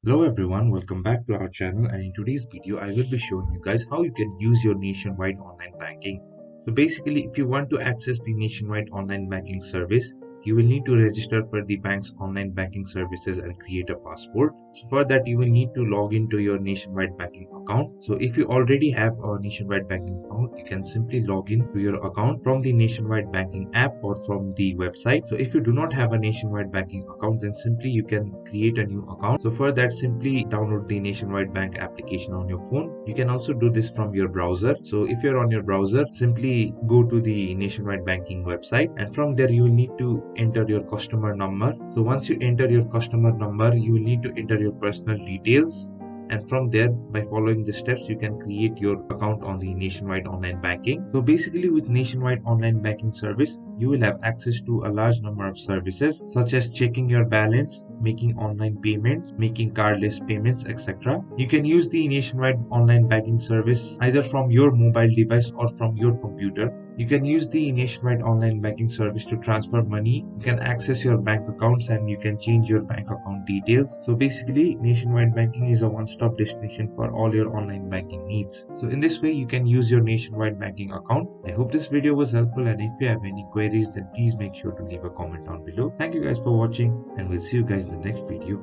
Hello everyone, welcome back to our channel, and in today's video I will be showing you guys how you can use your nationwide online banking. So basically, if you want to access the nationwide online banking service, you will need to register for the bank's online banking services and create a passport. So for that you will need to log into your nationwide banking account. So if you already have a nationwide banking account, you can simply log in to your account from the nationwide banking app or from the website. So if you do not have a nationwide banking account, then simply you can create a new account. So for that, simply download the nationwide bank application on your phone. You can also do this from your browser. So if you're on your browser, simply go to the nationwide banking website, and from there you will need to enter your customer number. So once you enter your customer number, you will need to enter your personal details, and from there, by following the steps, you can create your account on the nationwide online banking. So basically, with nationwide online banking service, you will have access to a large number of services such as checking your balance, making online payments, making cardless payments, etc. You can use the nationwide online banking service either from your mobile device or from your computer. You can use the nationwide online banking service to transfer money. You can access your bank accounts and you can change your bank account details. So basically, nationwide banking is a one-stop destination for all your online banking needs. So in this way, you can use your nationwide banking account. I hope this video was helpful, and if you have any queries, then please make sure to leave a comment down below. Thank you guys for watching, and we'll see you guys in the next video.